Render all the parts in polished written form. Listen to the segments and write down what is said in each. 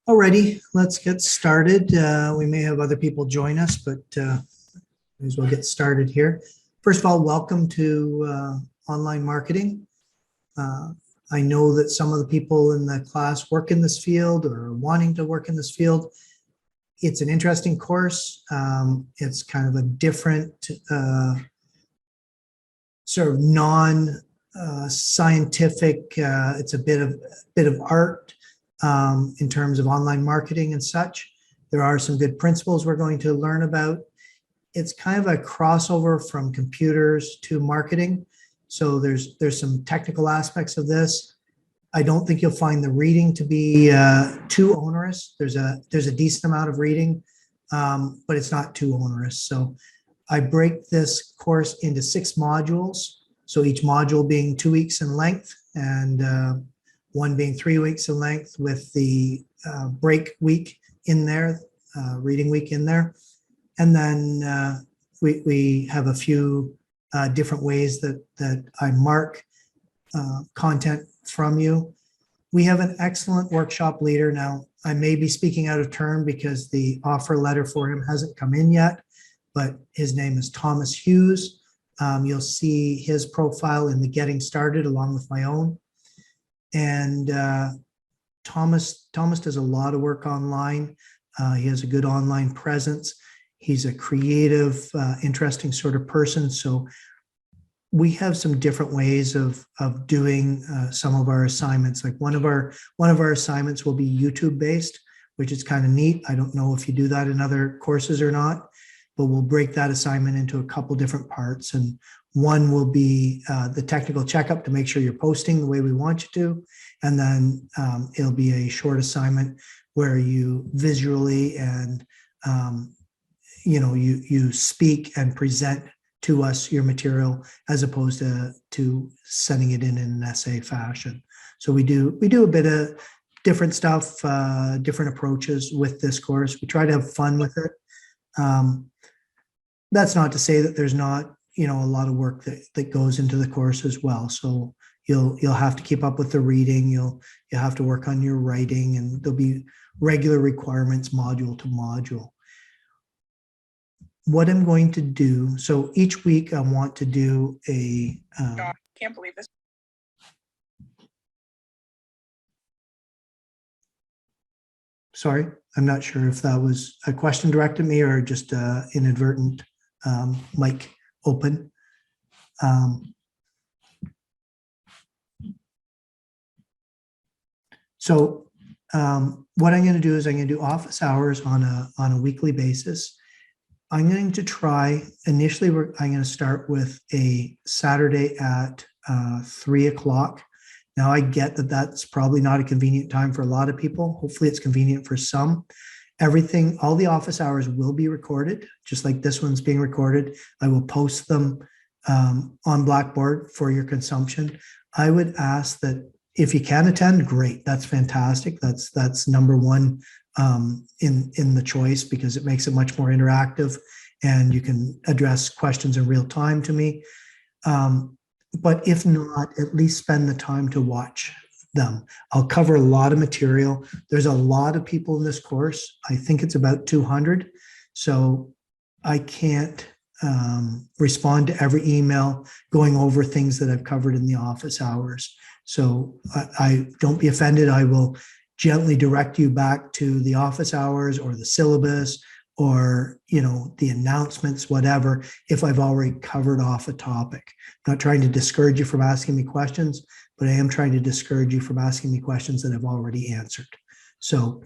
Alrighty, let's get started. We may have other people join us, but may as well get started here. First of all, welcome to online marketing. I know that some of the people in the class work in this field or are wanting to work in this field. It's an interesting course. It's kind of a different sort of non-scientific. It's a bit of art. In terms of online marketing and such. There are some good principles we're going to learn about. It's kind of a crossover from computers to marketing. So there's some technical aspects of this. I don't think you'll find the reading to be too onerous. There's a decent amount of reading, but it's not too onerous. So I break this course into 6 modules. So each module being 2 weeks in length and one being 3 weeks in length with the break week in there, reading week in there. And then we have a few different ways that I mark content from you. We have an excellent workshop leader. Now, I may be speaking out of turn because the offer letter for him hasn't come in yet, but his name is Thomas Hughes. You'll see his profile in the Getting Started along with my own. And Thomas does a lot of work online. He has a good online presence. He's a creative, interesting sort of person. So we have some different ways of doing some of our assignments. Like one of our assignments will be YouTube based, which is kind of neat. I don't know if you do that in other courses or not, but we'll break that assignment into a couple different parts. And one will be the technical checkup to make sure you're posting the way we want you to. And then it'll be a short assignment where you visually and, you speak and present to us your material as opposed to sending it in an essay fashion. So we do a bit of different stuff, different approaches with this course. We try to have fun with it. That's not to say that there's not a lot of work that goes into the course as well. So you'll have to keep up with the reading. You'll have to work on your writing, and there'll be regular requirements module to module. What I'm going to do, so each week I want to do a can't believe this. Sorry, I'm not sure if that was a question directed at me or just inadvertent mic open. So what I'm going to do is I'm going to do office hours on a weekly basis. I'm going to try, initially I'm going to start with a Saturday at 3 o'clock. Now I get that that's probably not a convenient time for a lot of people. Hopefully it's convenient for some. All the office hours will be recorded, just like this one's being recorded. I will post them on Blackboard for your consumption. I would ask that if you can attend, great. That's fantastic. That's number one in the choice, because it makes it much more interactive and you can address questions in real time to me. But if not, at least spend the time to watch them. I'll cover a lot of material. There's a lot of people in this course. I think it's about 200. So I can't respond to every email going over things that I've covered in the office hours. So I don't be offended. I will gently direct you back to the office hours or the syllabus or, the announcements, whatever, if I've already covered off a topic. I'm not trying to discourage you from asking me questions, but I am trying to discourage you from asking me questions that I've already answered. So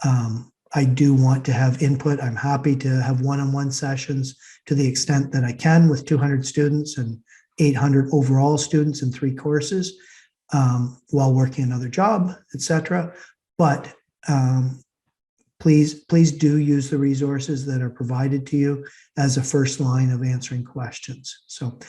I do want to have input. I'm happy to have one-on-one sessions to the extent that I can with 200 students and 800 overall students in 3 courses while working another job, etc. But please do use the resources that are provided to you as a first line of answering questions. So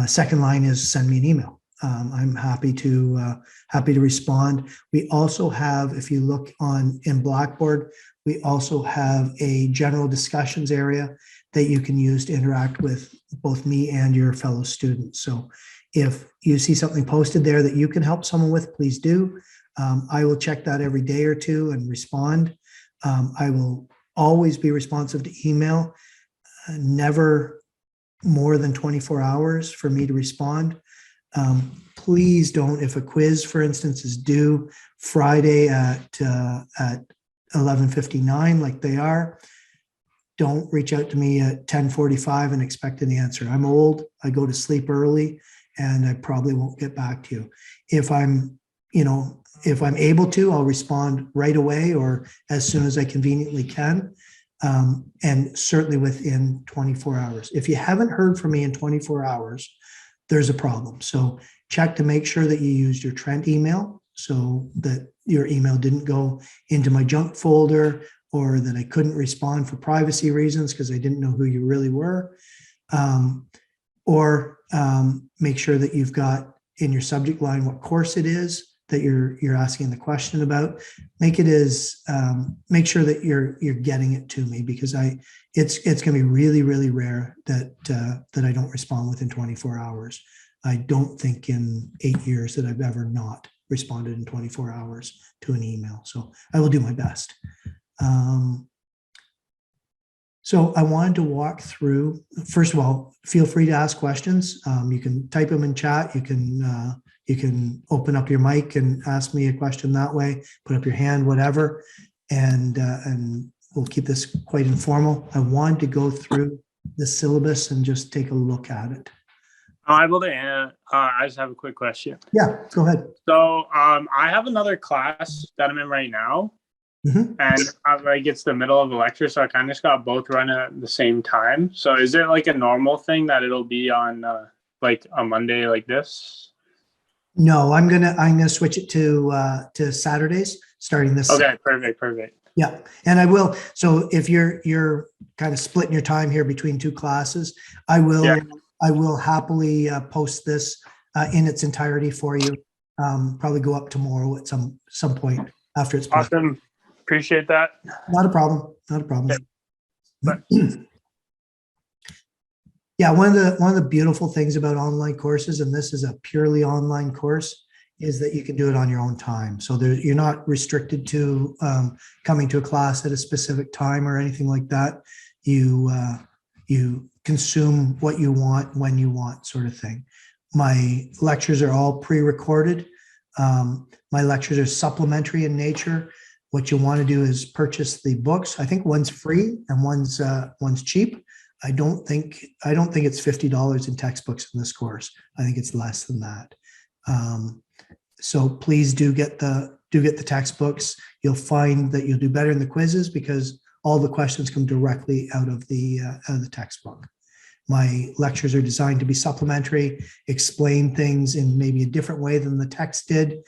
second line is send me an email. I'm happy to respond. We also have, if you look in Blackboard, we also have a general discussions area that you can use to interact with both me and your fellow students. So If you see something posted there that you can help someone with, please do. I will check that every day or two and respond. I will always be responsive to email, never more than 24 hours for me to respond. Please don't, if a quiz, for instance, is due Friday at 11:59, like they are, don't reach out to me at 10:45 and expect an answer. I'm old, I go to sleep early, and I probably won't get back to you. If I'm able to, I'll respond right away or as soon as I conveniently can, and certainly within 24 hours. If you haven't heard from me in 24 hours, there's a problem. So check to make sure that you used your Trent email so that your email didn't go into my junk folder, or that I couldn't respond for privacy reasons because I didn't know who you really were. Or make sure that you've got in your subject line what course it is that you're asking the question about. Make it as make sure that you're getting it to me, because it's going to be really, really rare that I don't respond within 24 hours. I don't think in 8 years that I've ever not responded in 24 hours to an email. So I will do my best. So I wanted to walk through, first of all, feel free to ask questions. You can type them in chat. You can open up your mic and ask me a question that way, put up your hand, whatever. And we'll keep this quite informal. I wanted to go through the syllabus and just take a look at it. I'm able to, I just have a quick question. Yeah, go ahead. So I have another class that I'm in right now. Mm-hmm. And like it's the middle of a lecture, so I kind of just got both running at the same time. So is it like a normal thing that it'll be on like a Monday like this? No, I'm gonna switch it to Saturdays starting this. Okay, perfect. Yeah, and I will. So if you're kind of splitting your time here between two classes, I will happily post this in its entirety for you. Probably go up tomorrow at some point after it's posted. Awesome. Appreciate that. Not a problem. Okay. But yeah, one of the beautiful things about online courses, and this is a purely online course, is that you can do it on your own time. So you're not restricted to coming to a class at a specific time or anything like that. You consume what you want when you want, sort of thing. My lectures are all pre-recorded. My lectures are supplementary in nature. What you want to do is purchase the books. I think one's free and one's cheap. I don't think it's $50 in textbooks in this course. I think it's less than that. So please do get the textbooks. You'll find that you'll do better in the quizzes because all the questions come directly out of the textbook. My lectures are designed to be supplementary, explain things in maybe a different way than the text did,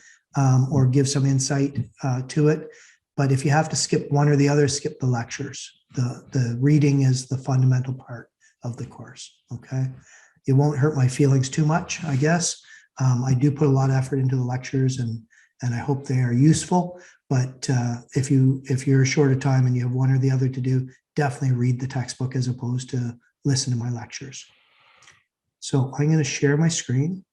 or give some insight to it. But if you have to skip one or the other, skip the lectures. The reading is the fundamental part of the course, okay? It won't hurt my feelings too much, I guess. I do put a lot of effort into the lectures, and I hope they are useful. But if you're short of time and you have one or the other to do, definitely read the textbook as opposed to listen to my lectures. So I'm going to share my screen.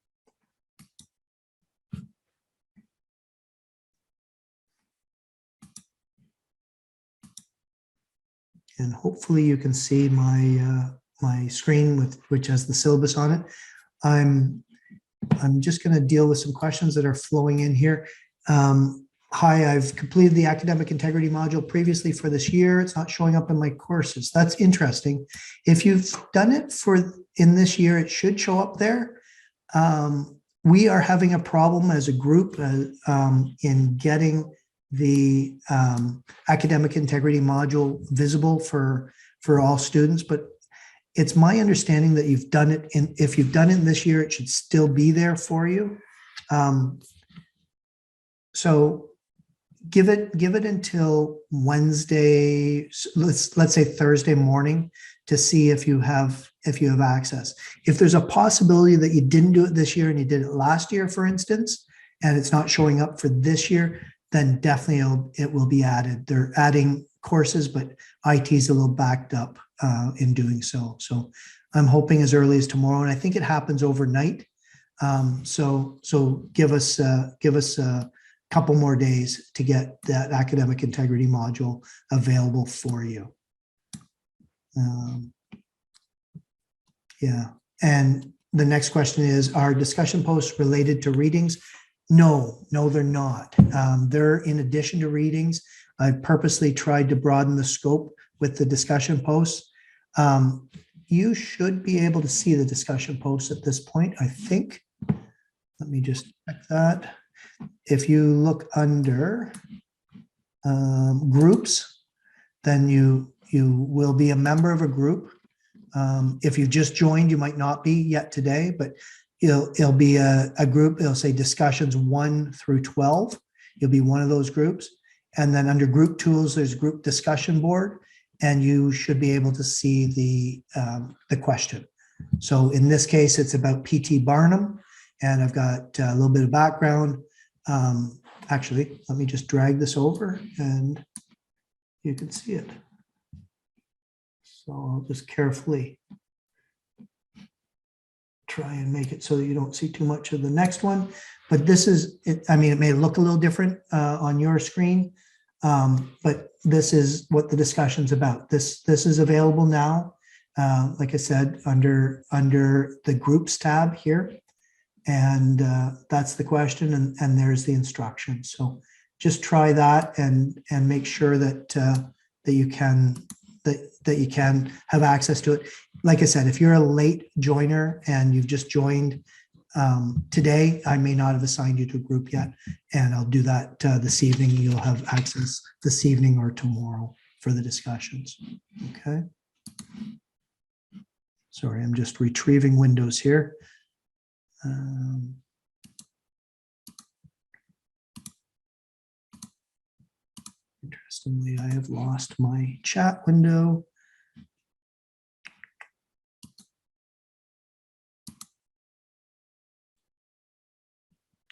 And hopefully you can see my screen which has the syllabus on it. I'm just going to deal with some questions that are flowing in here. Hi, I've completed the academic integrity module previously for this year. It's not showing up in my courses. That's interesting. If you've done it in this year, it should show up there. We are having a problem as a group in getting the academic integrity module visible for all students, but it's my understanding that you've done it, and if you've done it this year, it should still be there for you. So give it until Wednesday, let's say Thursday morning, to see if you have access. If there's a possibility that you didn't do it this year and you did it last year, for instance, and it's not showing up for this year, then definitely it will be added. They're adding courses, but IT is a little backed up in doing so. So I'm hoping as early as tomorrow, and I think it happens overnight. So give us a couple more days to get that academic integrity module available for you. Yeah, and the next question is, are discussion posts related to readings? No, they're not. They're in addition to readings. I purposely tried to broaden the scope with the discussion posts. You should be able to see the discussion posts at this point, I think. Let me just check that. If you look under groups, then you will be a member of a group. If you just joined, you might not be yet today, but it'll be a group. It'll say discussions 1 through 12. You'll be one of those groups. And then under group tools, there's group discussion board, and you should be able to see the question. So in this case, it's about P.T. Barnum, and I've got a little bit of background. Actually, let me just drag this over and you can see it. So I'll just carefully try and make it so that you don't see too much of the next one. But this is, I mean, it may look a little different on your screen, but this is what the discussion's about. This is available now, like I said, under the groups tab here. And that's the question, and there's the instructions. So just try that and make sure that you can have access to it. Like I said, if you're a late joiner and you've just joined today, I may not have assigned you to a group yet, and I'll do that this evening. You'll have access this evening or tomorrow for the discussions. Okay. Sorry, I'm just retrieving Windows here. Interestingly, I have lost my chat window.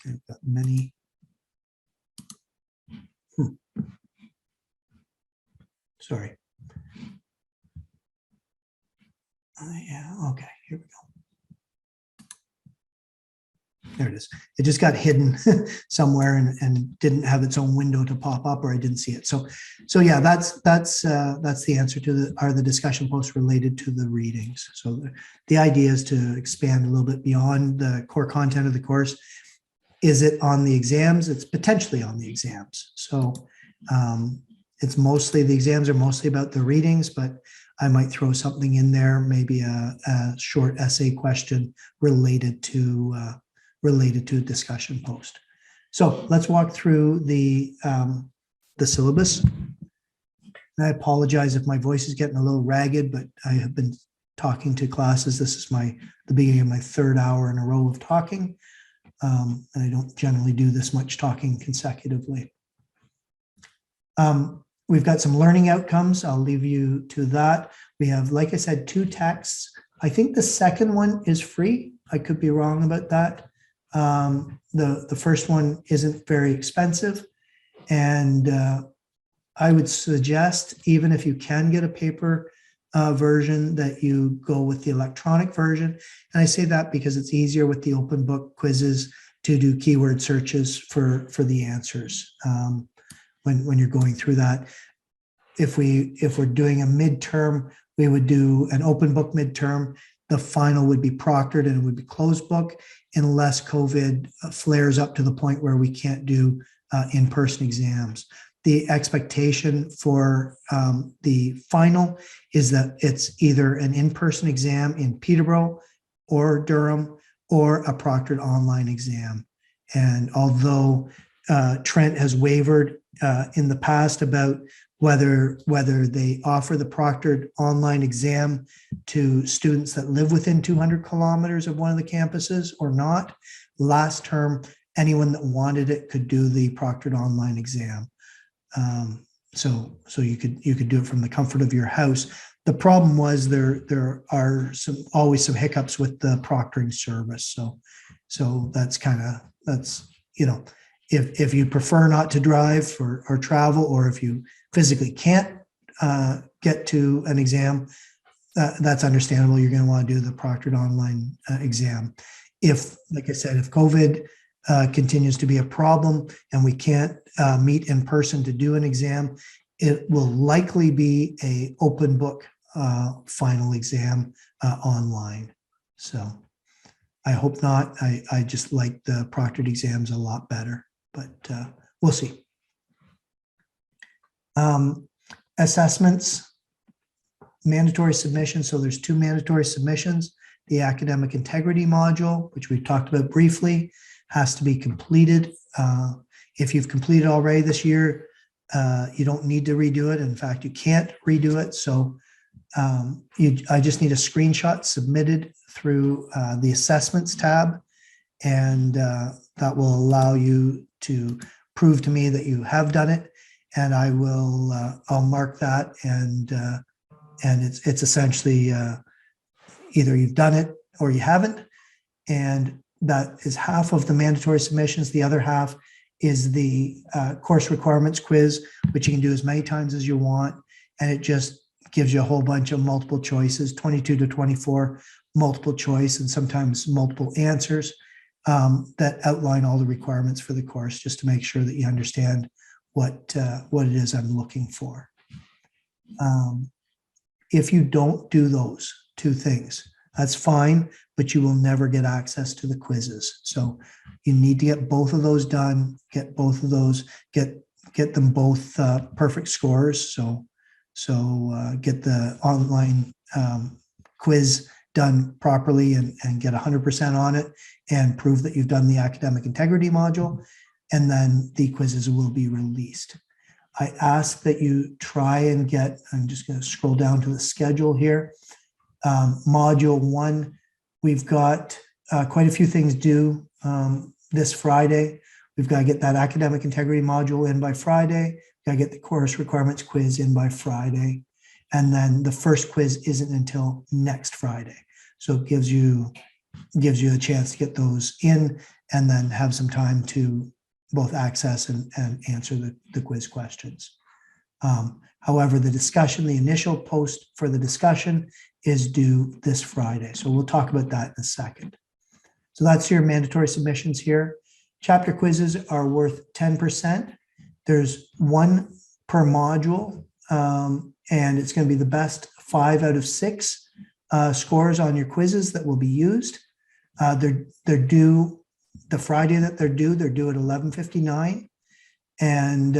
I've got many. Sorry. Yeah, okay, here we go. There it is. It just got hidden somewhere and didn't have its own window to pop up, or I didn't see it. So yeah, that's the answer to are the discussion posts related to the readings. So the idea is to expand a little bit beyond the core content of the course. Is it on the exams? It's potentially on the exams. So it's mostly, the exams are mostly about the readings, but I might throw something in there, maybe a short essay question related to a discussion post. So let's walk through the syllabus. And I apologize if my voice is getting a little ragged, but I have been talking to classes. This is the beginning of my third hour in a row of talking. And I don't generally do this much talking consecutively. We've got some learning outcomes. I'll leave you to that. We have, like I said, 2 texts. I think the second one is free. I could be wrong about that. The first one isn't very expensive. And I would suggest, even if you can get a paper version, that you go with the electronic version. And I say that because it's easier with the open book quizzes to do keyword searches for the answers. When you're going through that, if we're doing a midterm, we would do an open book midterm. The final would be proctored and it would be closed book, unless COVID flares up to the point where we can't do in-person exams. The expectation for the final is that it's either an in-person exam in Peterborough or Durham, or a proctored online exam. And although Trent has wavered in the past about whether they offer the proctored online exam to students that live within 200 kilometers of one of the campuses or not, last term, anyone that wanted it could do the proctored online exam. So you could do it from the comfort of your house. The problem was there are always some hiccups with the proctoring service. So that's you know, if you prefer not to drive or travel, or if you physically can't get to an exam, that's understandable. You're going to want to do the proctored online exam. if, like I said, if COVID continues to be a problem and we can't meet in person to do an exam, it will likely be a open book final exam online. So I hope not. I just like the proctored exams a lot better, but we'll see. Assessments, mandatory submissions. So there's 2 mandatory submissions. The academic integrity module, which we've talked about briefly, has to be completed. If you've completed already this year, you don't need to redo it. In fact, you can't redo it. So I just need a screenshot submitted through the assessments tab, and that will allow you to prove to me that you have done it. And I will, I'll mark that, and it's essentially either you've done it or you haven't. And that is half of the mandatory submissions. The other half is the course requirements quiz, which you can do as many times as you want. And it just gives you a whole bunch of multiple choices, 22 to 24 multiple choice, and sometimes multiple answers that outline all the requirements for the course, just to make sure that you understand what it is I'm looking for. If you don't do those 2 things, that's fine, but you will never get access to the quizzes. So you need to get both of those done, get both of those, get them both perfect scores. So get the online quiz done properly and get 100% on it, and prove that you've done the academic integrity module, and then the quizzes will be released. I ask that you try and get, I'm just going to scroll down to the schedule here. Module 1, we've got quite a few things due this Friday. We've got to get that academic integrity module in by Friday. We've got to get the course requirements quiz in by Friday. And then the first quiz isn't until next Friday. So it gives you a chance to get those in, and then have some time to both access and answer the quiz questions. However, the initial post for the discussion is due this Friday. So we'll talk about that in a second. So that's your mandatory submissions here. Chapter quizzes are worth 10%. There's 1 per module, and it's going to be the best 5 out of 6 scores on your quizzes that will be used. They're due the Friday that they're due at 11:59, and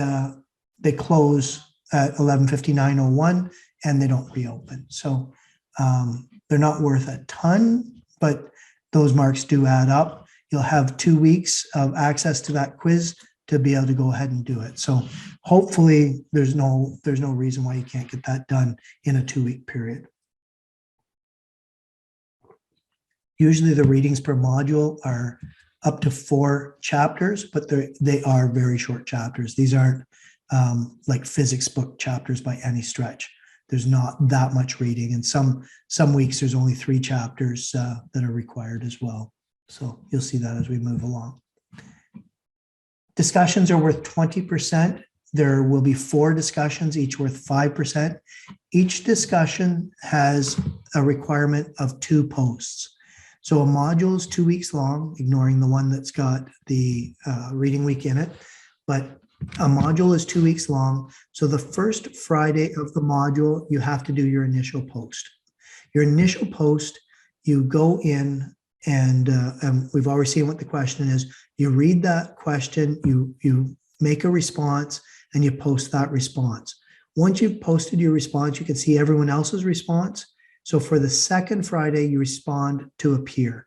they close at 11:59:01, and they don't reopen. So they're not worth a ton, but those marks do add up. You'll have 2 weeks of access to that quiz to be able to go ahead and do it. So hopefully there's no reason why you can't get that done in a 2-week period. Usually the readings per module are up to 4 chapters, but they are very short chapters. These aren't like physics book chapters by any stretch. There's not that much reading, and some weeks there's only 3 chapters that are required as well. So you'll see that as we move along. Discussions are worth 20%. There will be 4 discussions, each worth 5%. Each discussion has a requirement of 2 posts. So a module is 2 weeks long, ignoring the one that's got the reading week in it, but a module is 2 weeks long. So the first Friday of the module, you have to do your initial post. Your initial post, you go in and we've already seen what the question is. You read that question, you make a response, and you post that response. Once you've posted your response, you can see everyone else's response. So for the second Friday, you respond to a peer.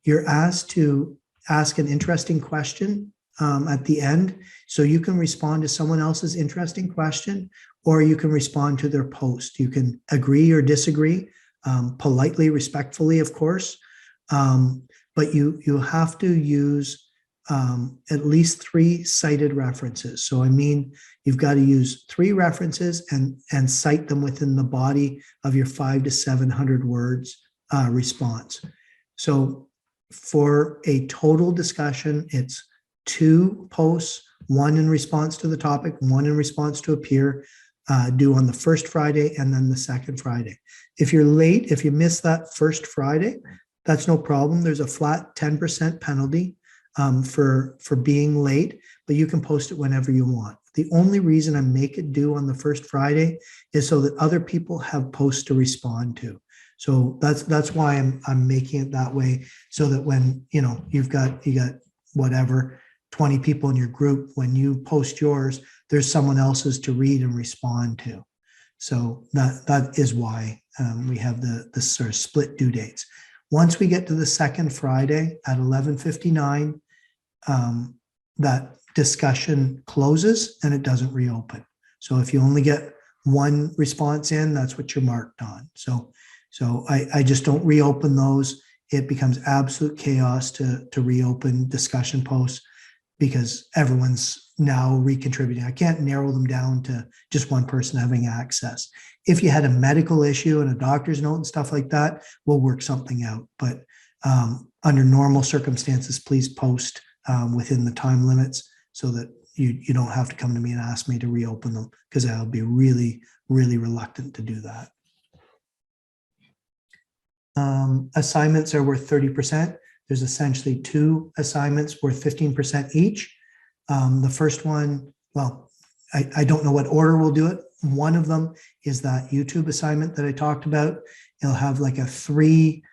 You're asked to ask an interesting question at the end. So you can respond to someone else's interesting question, or you can respond to their post. You can agree or disagree, politely, respectfully, of course. But you have to use at least 3 cited references. So I mean, you've got to use 3 references and cite them within the body of your 500 to 700 words response. So for a total discussion, it's 2 posts, 1 in response to the topic, 1 in response to a peer, due on the first Friday and then the second Friday. If you're late, if you miss that first Friday, That's no problem. There's a flat 10% penalty for being late, but you can post it whenever you want. The only reason I make it due on the first Friday is so that other people have posts to respond to. So that's why I'm making it that way, so that when you got whatever 20 people in your group, when you post yours, there's someone else's to read and respond to. So that is why we have the sort of split due dates. Once we get to the second Friday at 11:59, that discussion closes and it doesn't reopen. So if you only get one response in, that's what you're marked on. So I just don't reopen those. It becomes absolute chaos to reopen discussion posts because everyone's now recontributing. I can't narrow them down to just one person having access. If you had a medical issue and a doctor's note and stuff like that, we'll work something out. But under normal circumstances, please post within the time limits so that you don't have to come to me and ask me to reopen them, because I'll be really, really reluctant to do that. Assignments are worth 30%. There's essentially 2 assignments worth 15% each. The first one, well, I don't know what order we'll do it. One of them is that YouTube assignment that I talked about. It'll have like a 3%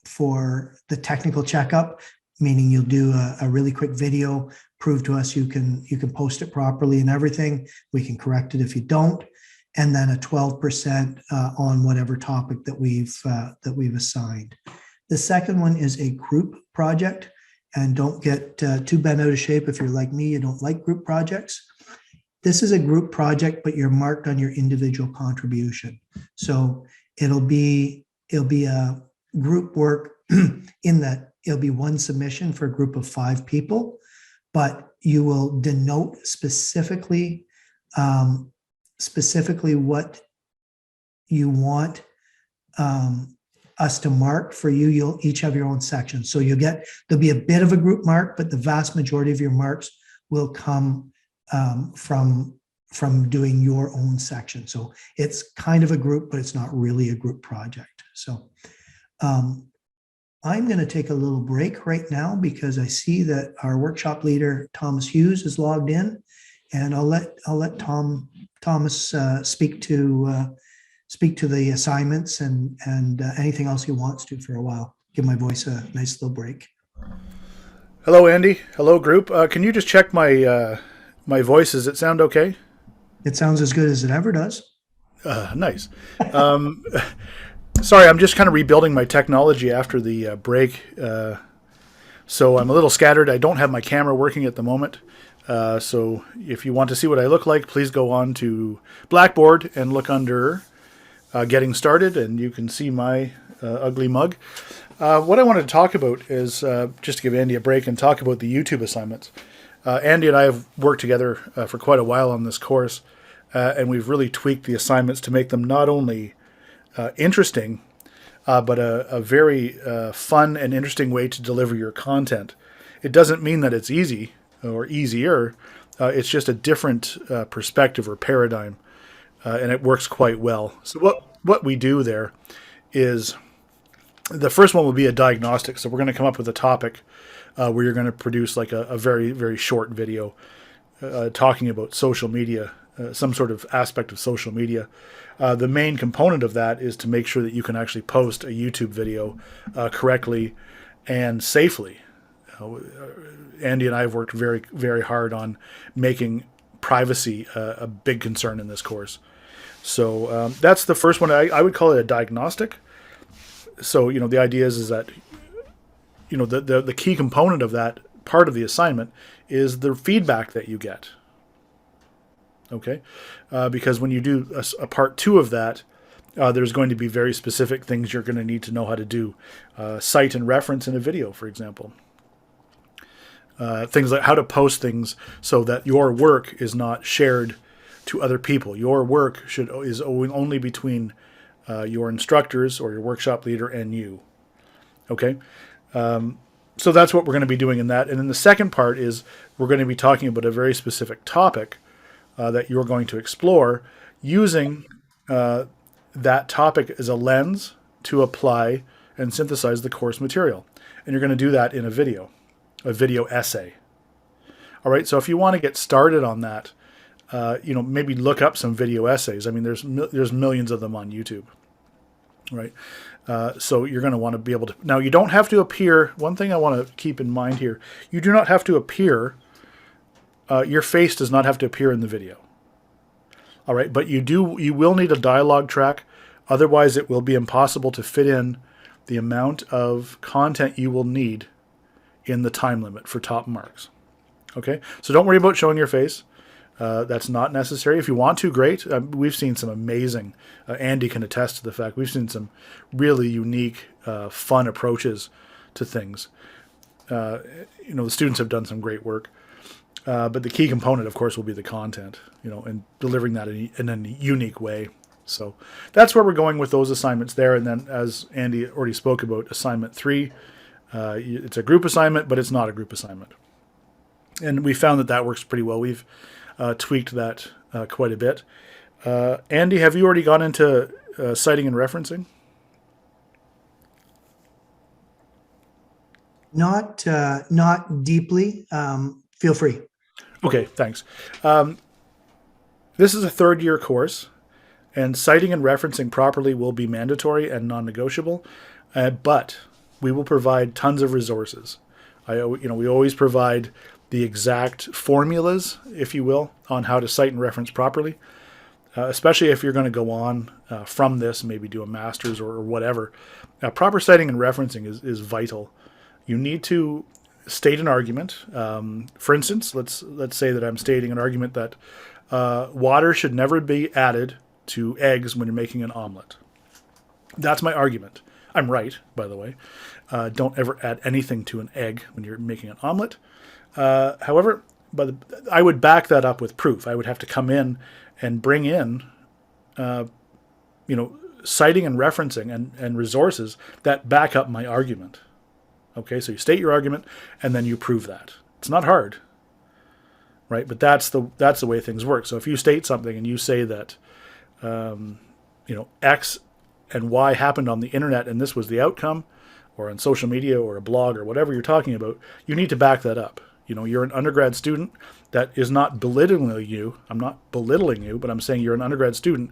for the technical checkup, meaning you'll do a really quick video, prove to us you can post it properly and everything. We can correct it if you don't. And then a 12% on whatever topic that we've assigned. The second one is a group project, and don't get too bent out of shape if you're like me, you don't like group projects. This is a group project, but you're marked on your individual contribution. So it'll be a group work in that it'll be one submission for a group of 5 people, but you will denote specifically what you want us to mark for you. You'll each have your own section. So there'll be a bit of a group mark, but the vast majority of your marks will come from doing your own section. So it's kind of a group, but it's not really a group project. So I'm going to take a little break right now because I see that our workshop leader, Thomas Hughes, is logged in, and I'll let Thomas speak to the assignments and anything else he wants to for a while. Give my voice a nice little break. Hello, Andy. Hello, group. Can you just check my my voice? Does it sound okay? It sounds as good as it ever does. Nice. Sorry, I'm just kind of rebuilding my technology after the break. So I'm a little scattered. I don't have my camera working at the moment. So if you want to see what I look like, please go on to Blackboard and look under Getting Started, and you can see my ugly mug. What I wanted to talk about is just to give Andy a break and talk about the YouTube assignments. Andy and I have worked together for quite a while on this course, and we've really tweaked the assignments to make them not only interesting, but a very fun and interesting way to deliver your content. It doesn't mean that it's easy or easier. It's just a different perspective or paradigm, and it works quite well. So what we do there is, the first one will be a diagnostic. So we're going to come up with a topic where you're going to produce like a very, very short video talking about social media, some sort of aspect of social media. The main component of that is to make sure that you can actually post a YouTube video correctly and safely. Andy and I have worked very, very hard on making privacy a big concern in this course. So that's the first one. I would call it a diagnostic. So, the idea is that, the key component of that part of the assignment is the feedback that you get. Okay? Because when you do a part 2 of that, there's going to be very specific things you're going to need to know how to do. Cite and reference in a video, for example. Things like how to post things so that your work is not shared to other people. Your work is only between your instructors or your workshop leader and you. Okay? So that's what we're going to be doing in that. And then the second part is we're going to be talking about a very specific topic that you're going to explore, using that topic as a lens to apply and synthesize the course material. And you're going to do that in a video essay. All right, so if you want to get started on that, maybe look up some video essays. I mean, there's millions of them on YouTube, right? So you're going to want to be able to. Now, you don't have to appear. One thing I want to keep in mind here: you do not have to appear. Your face does not have to appear in the video. All right, but you will need a dialogue track. Otherwise, it will be impossible to fit in the amount of content you will need in the time limit for top marks. Okay, so don't worry about showing your face. That's not necessary. If you want to, great. We've seen some amazing, Andy can attest to the fact, we've seen some really unique, fun approaches to things. The students have done some great work. But the key component, of course, will be the content, and delivering that in a unique way. So that's where we're going with those assignments there. And then, as Andy already spoke about, assignment 3, it's a group assignment, but it's not a group assignment. And we found that works pretty well. We've tweaked that quite a bit. Andy, have you already gone into citing and referencing? Not deeply. Feel free. Okay, thanks. This is a third-year course, and citing and referencing properly will be mandatory and non-negotiable, but we will provide tons of resources. We always provide the exact formulas, if you will, on how to cite and reference properly, especially if you're going to go on from this, maybe do a master's or whatever. Proper citing and referencing is vital. You need to state an argument. For instance, let's say that I'm stating an argument that water should never be added to eggs when you're making an omelet. That's my argument. I'm right, by the way. Don't ever add anything to an egg when you're making an omelet. However, I would back that up with proof. I would have to come in and bring in, citing and referencing and resources that back up my argument. Okay, so you state your argument and then you prove that. It's not hard, right? But that's the way things work. So if you state something and you say that, X and Y happened on the internet and this was the outcome, or on social media or a blog or whatever you're talking about, you need to back that up. You're an undergrad student. That is not belittling you. I'm not belittling you, but I'm saying you're an undergrad student.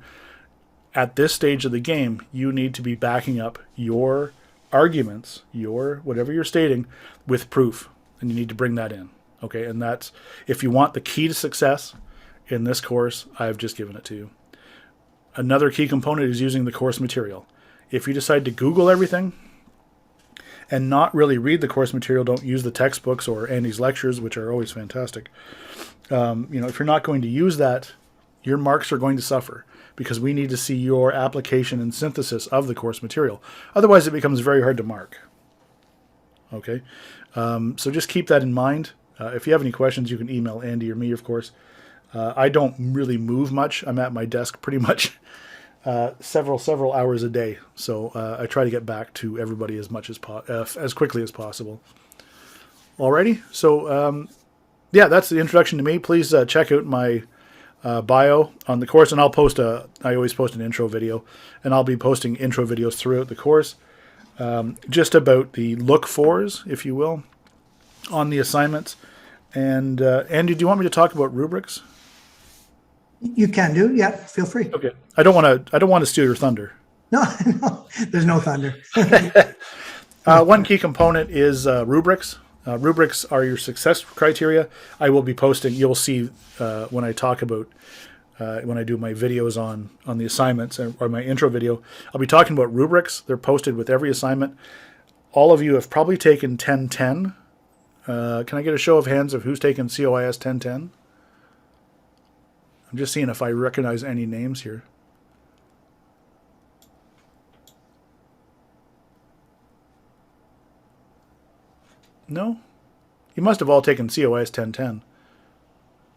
At this stage of the game, you need to be backing up your arguments, whatever you're stating, with proof, and you need to bring that in. Okay, and that's, if you want the key to success in this course, I've just given it to you. Another key component is using the course material. If you decide to Google everything and not really read the course material, don't use the textbooks or Andy's lectures, which are always fantastic. If you're not going to use that, your marks are going to suffer, because we need to see your application and synthesis of the course material. Otherwise, it becomes very hard to mark. Okay, so just keep that in mind. If you have any questions, you can email Andy or me, of course. I don't really move much. I'm at my desk pretty much several hours a day, so I try to get back to everybody as quickly as possible. Alrighty, so that's the introduction to me. Please check out my bio on the course, and I always post an intro video, and I'll be posting intro videos throughout the course, just about the look-fors, if you will, on the assignments. And Andy, do you want me to talk about rubrics? You can do, yeah. Feel free. Okay. I don't want to steal your thunder. No, there's no thunder. One key component is rubrics. Rubrics are your success criteria. I will be posting. You'll see when I talk about when I do my videos on the assignments or my intro video. I'll be talking about rubrics. They're posted with every assignment. All of you have probably taken 1010. Can I get a show of hands of who's taken COIS 1010? I'm just seeing if I recognize any names here. No? You must have all taken COIS 1010.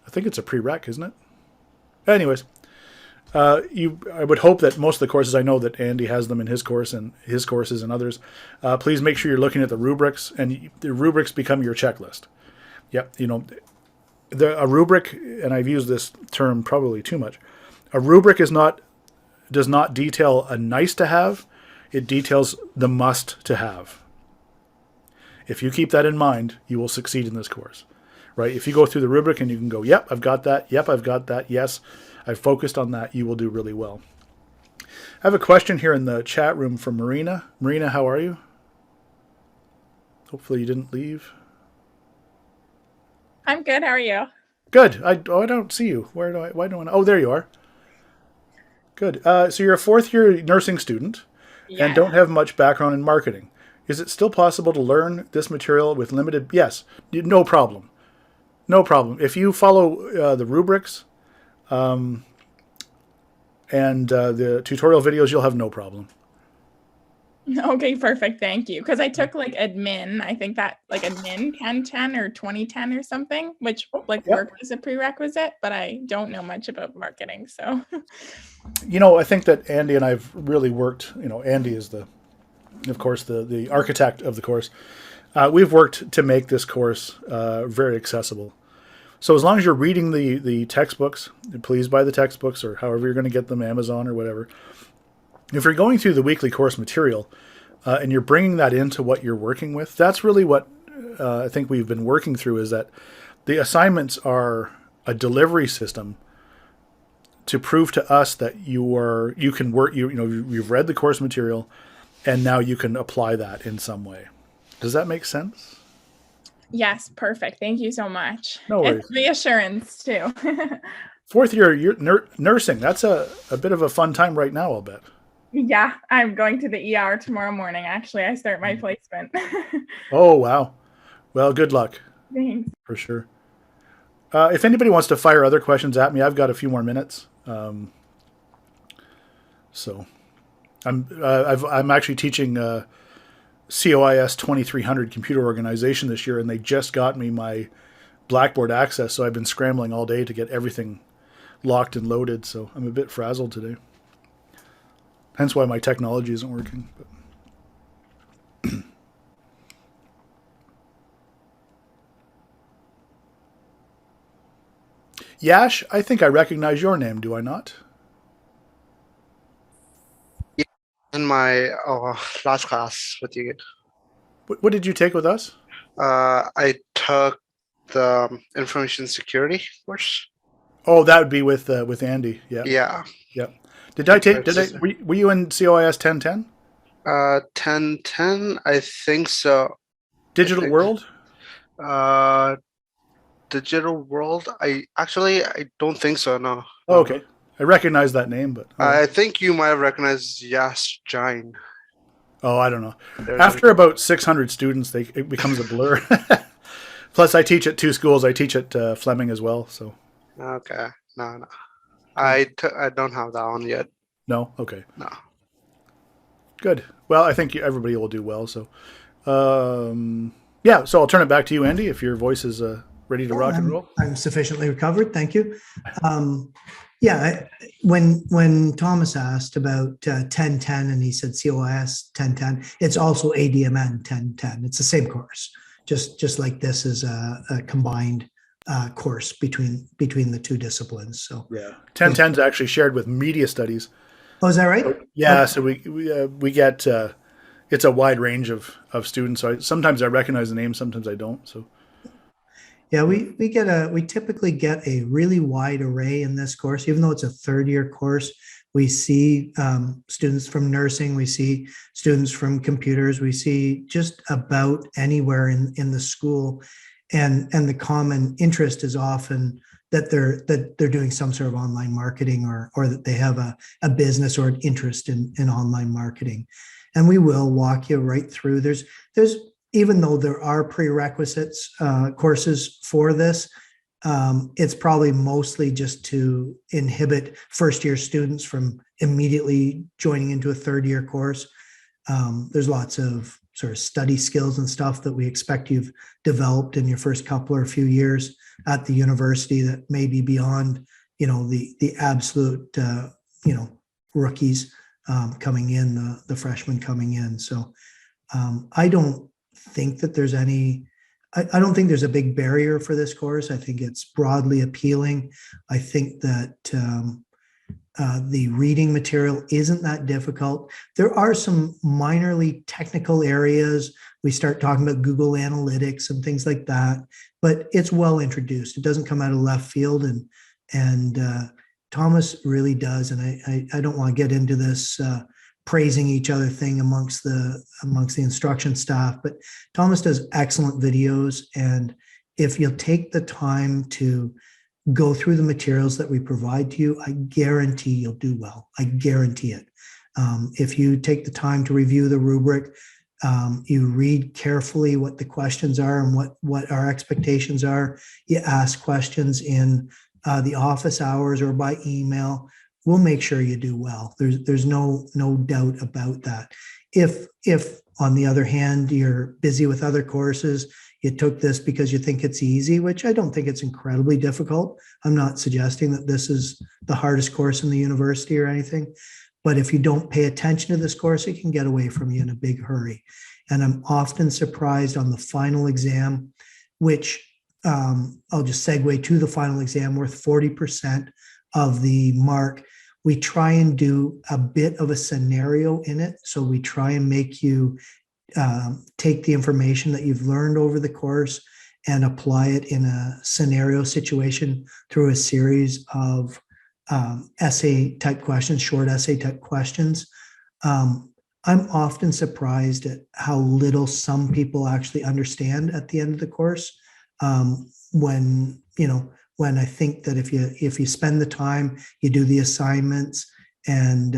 I think it's a prereq, isn't it? Anyways, I would hope that most of the courses, I know that Andy has them in his course and his courses and others. Please make sure you're looking at the rubrics, and the rubrics become your checklist. Yep, a rubric, and I've used this term probably too much. A rubric does not detail a nice to have. It details the must to have. If you keep that in mind, you will succeed in this course, right? If you go through the rubric and you can go, yep, I've got that. Yep, I've got that. Yes, I've focused on that. You will do really well. I have a question here in the chat room from Marina. Marina, how are you? Hopefully you didn't leave. I'm good. How are you? Good. I don't see you. Why don't I? Oh, there you are. Good. So you're a fourth-year nursing student and don't have much background in marketing. Is it still possible to learn this material with limited? Yes. No problem. No problem. If you follow the rubrics and the tutorial videos, you'll have no problem. Okay, perfect. Thank you. Because I took like admin. I think that like admin 1010 or 2010 or something, which like worked as a prerequisite, but I don't know much about marketing. So, I think that Andy and I've really worked. Andy is of course, the architect of the course. We've worked to make this course very accessible. So as long as you're reading the textbooks, please buy the textbooks or however you're going to get them, Amazon or whatever. If you're going through the weekly course material and you're bringing that into what you're working with, that's really what I think we've been working through, is that the assignments are a delivery system to prove to us that you can work. You've read the course material, and now you can apply that in some way. Does that make sense? yes, perfect. Thank you so much. No worries. It's reassurance too. Fourth year nursing, that's a bit of a fun time right now, I'll bet. Yeah, I'm going to the ER tomorrow morning. Actually, I start my placement. Oh, wow. Well, good luck. Thanks. For sure. If anybody wants to fire other questions at me, I've got a few more minutes. So I'm actually teaching COIS3750 computer organization this year, and they just got me my Blackboard access, so I've been scrambling all day to get everything locked and loaded, so I'm a bit frazzled today. Hence why my technology isn't working. But Yash, I think I recognize your name, do I not? Yeah, in my last class with you. What did you take with us? I took the information security course. Oh, that would be with Andy. Yeah. Yeah. Yeah. Were you in COIS 1010? 1010, I think so. Digital World? Digital World. I don't think so. No. Oh, okay. I recognize that name, but I think you might have recognized Yash Jain. Oh, I don't know. After about 600 students, it becomes a blur. Plus, I teach at two schools. I teach at Fleming as well. So. Okay. No. I don't have that one yet. No. Okay. No. Good. Well, I think everybody will do well. So, yeah. So I'll turn it back to you, Andy, if your voice is ready to rock and roll. I'm sufficiently recovered. Thank you. Yeah. When Thomas asked about 1010 and he said COIS 1010, it's also ADMN 1010. It's the same course. Just like this is a combined course between the two disciplines. So yeah, 1010 is actually shared with media studies. Oh, is that right? Yeah. So we get it's a wide range of students. So sometimes I recognize the name, sometimes I don't. So yeah, we typically get a really wide array in this course, even though it's a third year course. We see students from nursing, we see students from computers, we see just about anywhere in the school. And the common interest is often that they're doing some sort of online marketing or that they have a business or an interest in online marketing. And we will walk you right through. There's even though there are prerequisites courses for this, it's probably mostly just to inhibit first-year students from immediately joining into a third-year course. There's lots of sort of study skills and stuff that we expect you've developed in your first couple or few years at the university that may be beyond, the absolute, rookies coming in, the freshmen coming in. So I don't think that there's I don't think there's a big barrier for this course. I think it's broadly appealing. I think that The reading material isn't that difficult. There are some minorly technical areas. We start talking about Google Analytics and things like that, but it's well introduced. It doesn't come out of left field, and Thomas really does. And I don't want to get into this praising each other thing amongst the instruction staff, but Thomas does excellent videos. And if you'll take the time to go through the materials that we provide to you, I guarantee you'll do well. I guarantee it. If you take the time to review the rubric, you read carefully what the questions are and what our expectations are, you ask questions in the office hours or by email, we'll make sure you do well. There's no doubt about that. If on the other hand, you're busy with other courses, you took this because you think it's easy, which I don't think it's incredibly difficult. I'm not suggesting that this is the hardest course in the university or anything, but if you don't pay attention to this course, it can get away from you in a big hurry. And I'm often surprised on the final exam, which I'll just segue to the final exam, worth 40% of the mark. We try and do a bit of a scenario in it. So we try and make you take the information that you've learned over the course and apply it in a scenario situation through a series of essay type questions, short essay type questions. I'm often surprised at how little some people actually understand at the end of the course. When I think that if you spend the time, you do the assignments and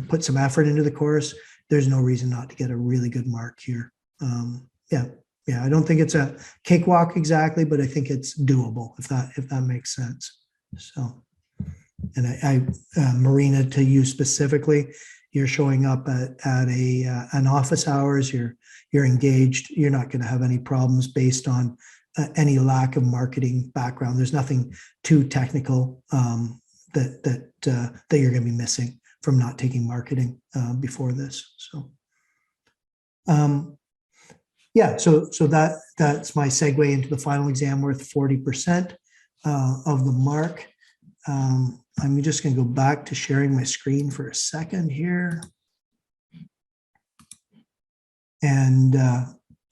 put some effort into the course, there's no reason not to get a really good mark here. I don't think it's a cakewalk exactly, but I think it's doable if that makes sense. So, and I Marina, to you specifically, you're showing up at an office hours. You're engaged. You're not going to have any problems based on any lack of marketing background. There's nothing too technical that you're going to be missing from not taking marketing before this. So, so that's my segue into the final exam, worth 40% of the mark. I'm just going to go back to sharing my screen for a second here, and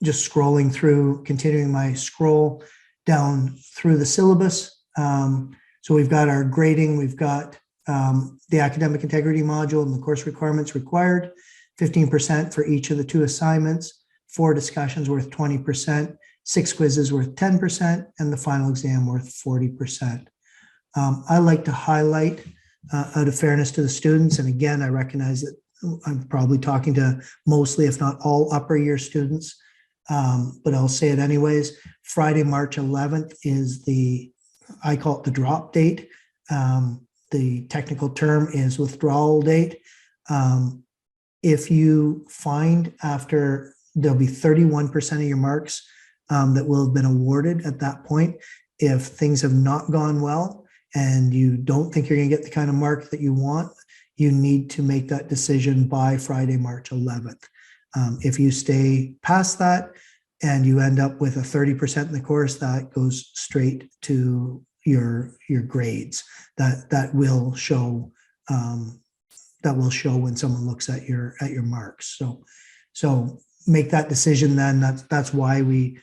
just scrolling through, continuing my scroll down through the syllabus. So we've got our grading, we've got the academic integrity module and the course requirements required, 15% for each of the 2 assignments, 4 discussions worth 20%, 6 quizzes worth 10%, and the final exam worth 40%. I like to highlight, out of fairness to the students, and again, I recognize that I'm probably talking to mostly, if not all, upper year students, but I'll say it anyways. Friday, March 11th is I call it the drop date. The technical term is withdrawal date. If you find after, there'll be 31% of your marks that will have been awarded at that point. If things have not gone well and you don't think you're going to get the kind of mark that you want, you need to make that decision by Friday, March 11th. If you stay past that and you end up with a 30% in the course, that goes straight to your grades. That will show when someone looks at your marks. So make that decision then. That's why we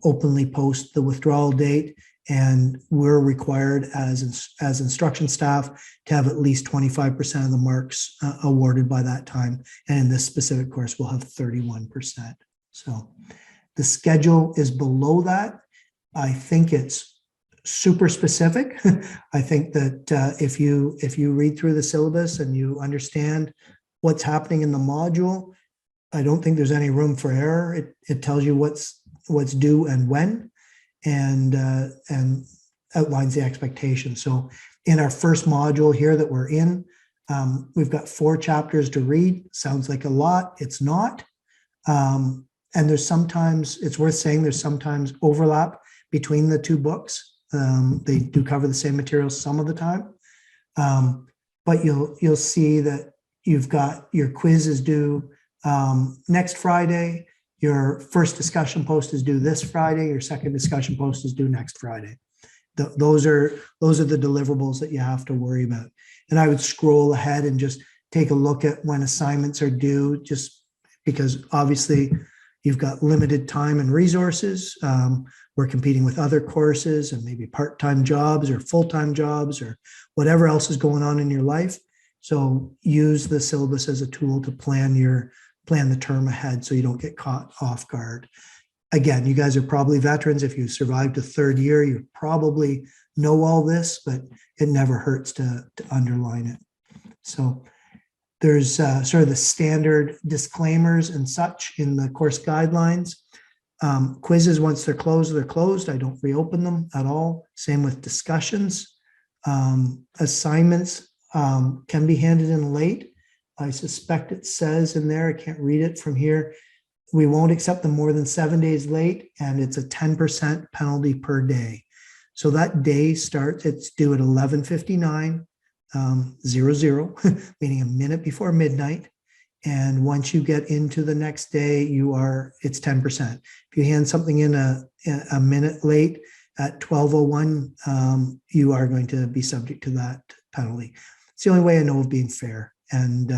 openly post the withdrawal date, and we're required as instruction staff to have at least 25% of the marks awarded by that time. And in this specific course, we'll have 31%. So the schedule is below that. I think it's super specific. I think that if you read through the syllabus and you understand what's happening in the module, I don't think there's any room for error. It tells you what's due and when, and outlines the expectation. So in our first module here that we're in, we've got 4 chapters to read. Sounds like a lot. It's not. And there's sometimes, it's worth saying, there's sometimes overlap between the 2 books. They do cover the same materials some of the time, but you'll see that you've got your quiz is due next Friday. Your first discussion post is due this Friday. Your second discussion post is due next Friday. those are the deliverables that you have to worry about. And I would scroll ahead and just take a look at when assignments are due, just because obviously you've got limited time and resources. We're competing with other courses and maybe part-time jobs or full-time jobs or whatever else is going on in your life. So use the syllabus as a tool to plan the term ahead so you don't get caught off guard. Again, you guys are probably veterans. If you survived a third year, you probably know all this, but it never hurts to underline it. So there's sort of the standard disclaimers and such in the course guidelines. Quizzes, once they're closed. I don't reopen them at all. Same with discussions. Assignments can be handed in late. I suspect it says in there, I can't read it from here, we won't accept them more than 7 days late, and it's a 10% penalty per day. So that day starts, it's due at 11:59, 00, meaning a minute before midnight. And once you get into the next day, it's 10%. If you hand something in a minute late at 12:01, you are going to be subject to that penalty. It's the only way I know of being fair. And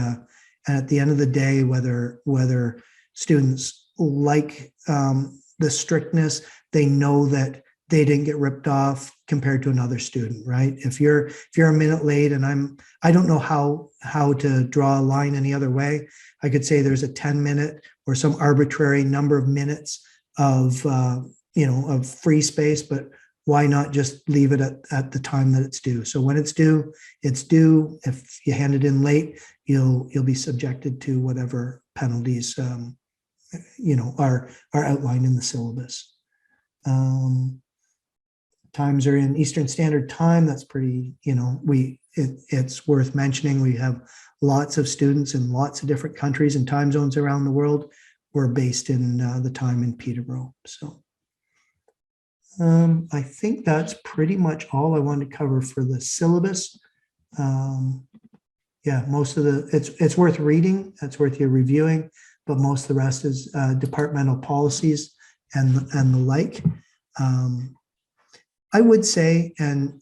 at the end of the day, whether students like the strictness, they know that they didn't get ripped off compared to another student, right? If you're a minute late, and I don't know how to draw a line any other way. I could say there's a 10-minute or some arbitrary number of minutes of of free space, but why not just leave it at the time that it's due? So when it's due, it's due. If you hand it in late, you'll be subjected to whatever penalties are outlined in the syllabus. Times are in Eastern Standard Time. That's pretty, it's worth mentioning. We have lots of students in lots of different countries and time zones around the world. We're based in the time in Peterborough. So I think that's pretty much all I wanted to cover for the syllabus. Most of it's worth reading. That's worth you reviewing, but most of the rest is departmental policies and the like. I would say, and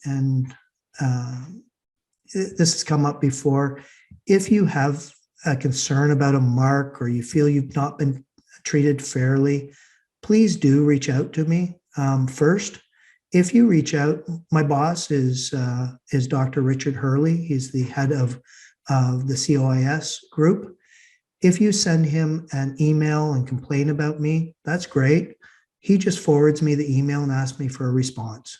this has come up before, if you have a concern about a mark or you feel you've not been treated fairly, please do reach out to me first. If you reach out, my boss is Dr. Richard Hurley. He's the head of the COIS group. If you send him an email and complain about me, that's great. He just forwards me the email and asks me for a response.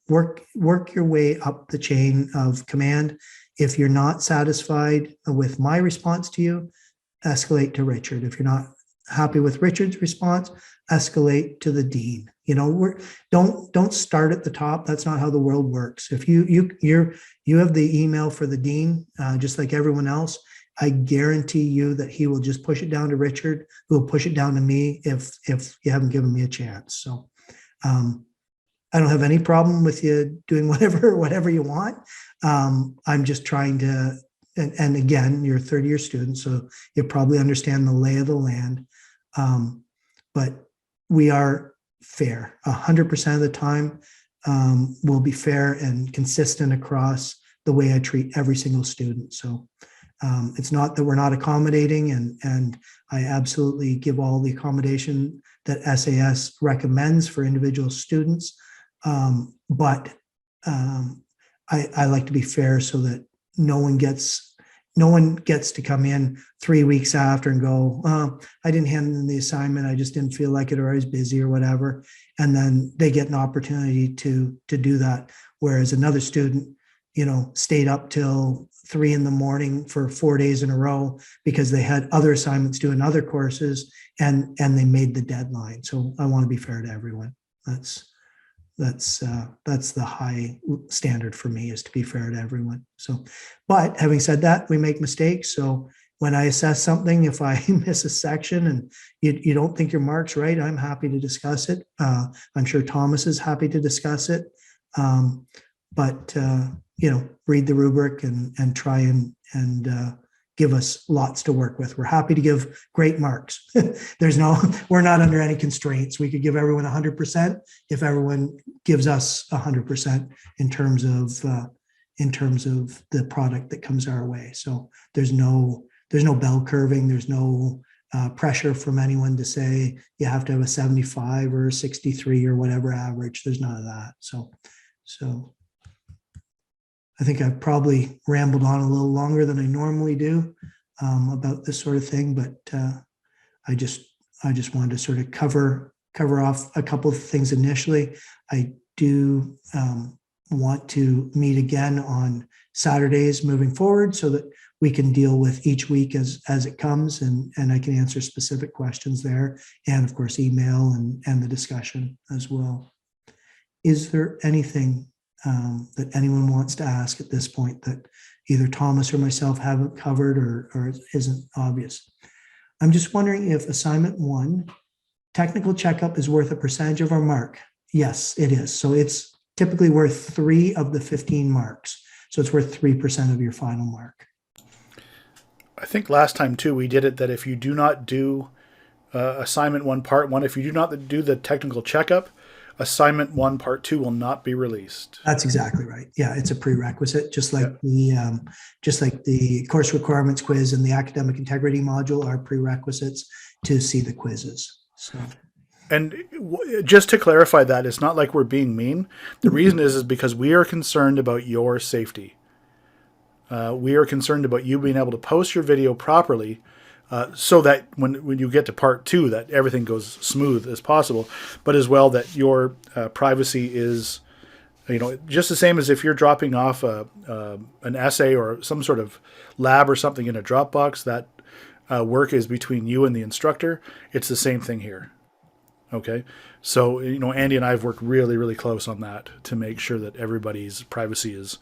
Work your way up the chain of command. If you're not satisfied with my response to you, escalate to Richard. If you're not happy with Richard's response, escalate to the dean. Don't start at the top. That's not how the world works. If you have the email for the dean, just like everyone else, I guarantee you that he will just push it down to Richard, who will push it down to me if you haven't given me a chance. So I don't have any problem with you doing whatever you want. I'm just trying to, and again, you're a third-year student, so you probably understand the lay of the land. But we are fair 100% of the time. We'll be fair and consistent across the way I treat every single student. So it's not that we're not accommodating, and I absolutely give all the accommodation that SAS recommends for individual students. But I like to be fair so that no one gets to come in 3 weeks after and go, I didn't hand in the assignment, I just didn't feel like it, or I was busy or whatever. And then they get an opportunity to do that. Whereas another student, stayed up till 3 a.m. for 4 days in a row because they had other assignments due in other courses, and they made the deadline. So I want to be fair to everyone. That's the high standard for me, is to be fair to everyone. So, but having said that, we make mistakes. So when I assess something, if I miss a section and you don't think your mark's right, I'm happy to discuss it. I'm sure Thomas is happy to discuss it. But read the rubric and try and give us lots to work with. We're happy to give great marks. We're not under any constraints. We could give everyone 100% if everyone gives us 100% in terms of the product that comes our way. So there's no bell curving. There's no pressure from anyone to say you have to have a 75 or a 63 or whatever average. There's none of that. So I think I've probably rambled on a little longer than I normally do about this sort of thing, but I just wanted to sort of cover off a couple of things initially. I do want to meet again on Saturdays moving forward so that we can deal with each week as it comes, and I can answer specific questions there, and of course email and the discussion as well. Is there anything that anyone wants to ask at this point that either Thomas or myself haven't covered or isn't obvious? I'm just wondering if assignment 1, technical checkup, is worth a percentage of our mark. Yes, it is. So it's typically worth 3 of the 15 marks. So it's worth 3% of your final mark. I think last time too, we did it that if you do not do assignment 1, part 1, if you do not do the technical checkup, assignment 1, part 2 will not be released. That's exactly right. Yeah, it's a prerequisite, just like the course requirements quiz and the academic integrity module are prerequisites to see the quizzes. So. And just to clarify that, it's not like we're being mean. The reason is because we are concerned about your safety. We are concerned about you being able to post your video properly, so that when you get to part 2, that everything goes smooth as possible, but as well that your privacy is, just the same as if you're dropping off an essay or some sort of lab or something in a Dropbox, that work is between you and the instructor. It's the same thing here. Okay. So, Andy and I have worked really, really close on that to make sure that everybody's privacy is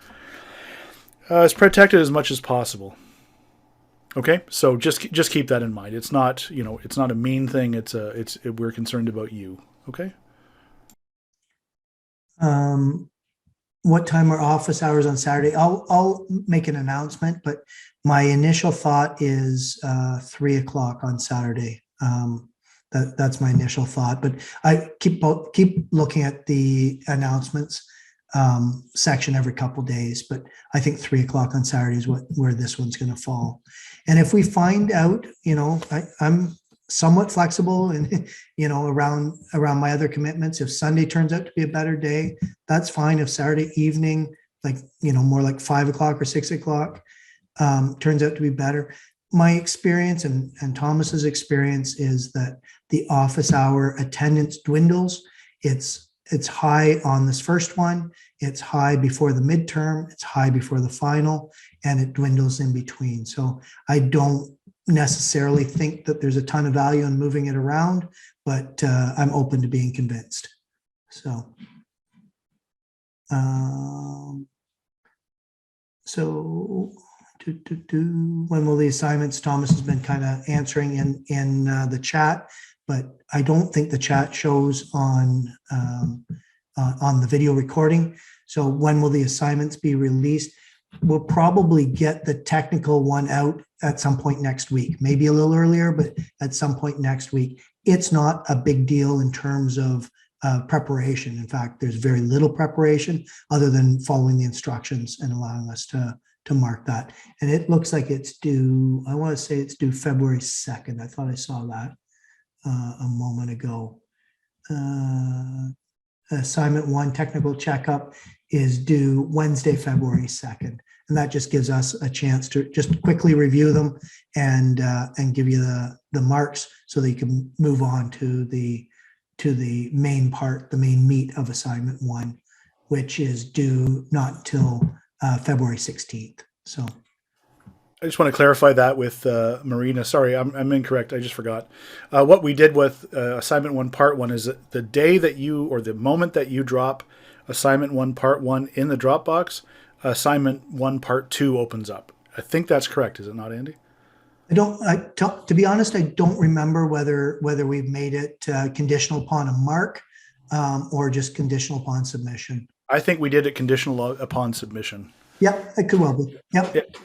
protected as much as possible. Okay, so just keep that in mind. It's not, it's not a mean thing. We're concerned about you. Okay. What time are office hours on Saturday? I'll make an announcement, but my initial thought is 3:00 on Saturday. That's my initial thought, but I keep looking at the announcements section every couple days, but I think 3:00 on Saturday is where this one's going to fall. And if we find out, I'm somewhat flexible and, around my other commitments. If Sunday turns out to be a better day, that's fine. If Saturday evening, more like 5:00 or 6:00 turns out to be better. My experience and Thomas's experience is that the office hour attendance dwindles. It's high on this first one. It's high before the midterm. It's high before the final, and it dwindles in between. So I don't necessarily think that there's a ton of value in moving it around, but I'm open to being convinced. So, when will the assignments? Thomas has been kind of answering in the chat, but I don't think the chat shows on the video recording. So when will the assignments be released? We'll probably get the technical one out at some point next week, maybe a little earlier, but at some point next week. It's not a big deal in terms of preparation. In fact, there's very little preparation other than following the instructions and allowing us to mark that. And it looks like it's due, I want to say it's due February 2nd. I thought I saw that a moment ago. Assignment 1, technical checkup, is due Wednesday, February 2nd. And that just gives us a chance to just quickly review them and give you the marks so that you can move on to the main part, the main meat of assignment 1, which is due not until February 16th. So I just want to clarify that with Marina. Sorry, I'm incorrect. I just forgot. What we did with assignment 1, part 1 is that the day that the moment that you drop assignment 1, part 1 in the Dropbox, assignment 1, part 2 opens up. I think that's correct. Is it not, Andy? To be honest, I don't remember whether we've made it conditional upon a mark or just conditional upon submission. I think we did it conditional upon submission. Yep, it could well be. Yep.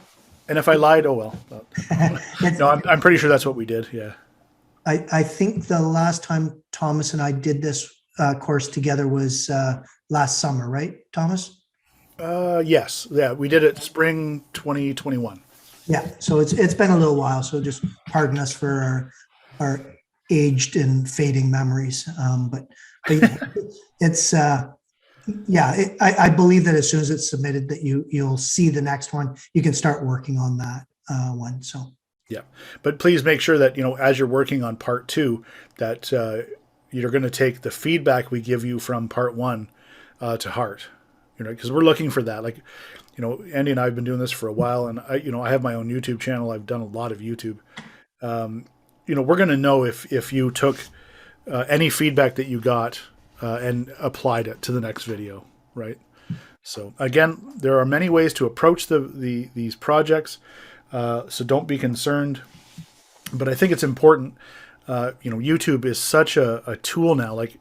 And if I lied, oh well. It's- No, I'm pretty sure that's what we did. Yeah. I think the last time Thomas and I did this course together was last summer, right, Thomas? Yes. Yeah, we did it spring 2021. Yeah, so it's been a little while, so just pardon us for our aged and fading memories. But it's I believe that as soon as it's submitted, that you'll see the next one. You can start working on that one. So Yeah, but please make sure that, as you're working on part 2, that you're going to take the feedback we give you from part 1 to heart. Because we're looking for that. Like, Andy and I have been doing this for a while, and I have my own YouTube channel. I've done a lot of YouTube. We're going to know if you took any feedback that you got and applied it to the next video, right? So again, there are many ways to approach these projects. So don't be concerned, but I think it's important. YouTube is such a tool now. Like,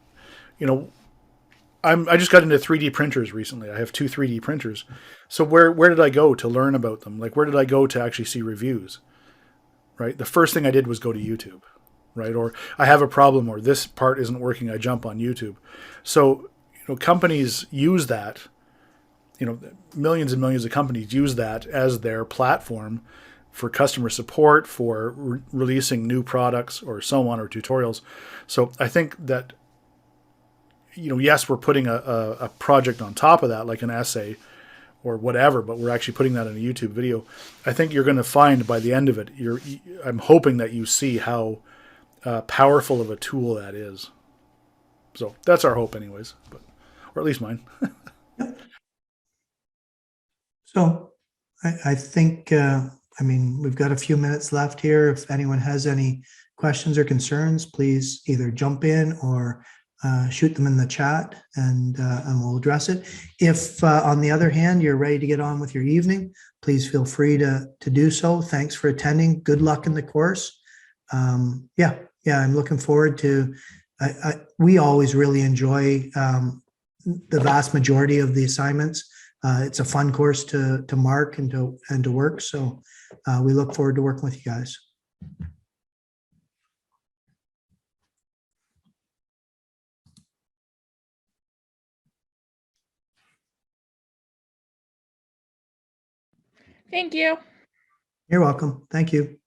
I just got into 3D printers recently. I have 2 3D printers. So where did I go to learn about them? Like, where did I go to actually see reviews? Right. The first thing I did was go to YouTube, right? Or I have a problem, or this part isn't working. I jump on YouTube. So, companies use that. Millions and millions of companies use that as their platform for customer support, for releasing new products, or so on, or tutorials. So I think that, yes, we're putting a project on top of that, like an essay or whatever, but we're actually putting that in a YouTube video. I think you're going to find by the end of it, I'm hoping that you see how powerful of a tool that is. So that's our hope anyways, or at least mine. So I think, we've got a few minutes left here. If anyone has any questions or concerns, please either jump in or shoot them in the chat, and we'll address it. If, on the other hand, you're ready to get on with your evening, please feel free to do so. Thanks for attending. Good luck in the course. I'm looking forward to. We always really enjoy the vast majority of the assignments. It's a fun course to mark and to work. So we look forward to working with you guys. Thank you. You're welcome. Thank you.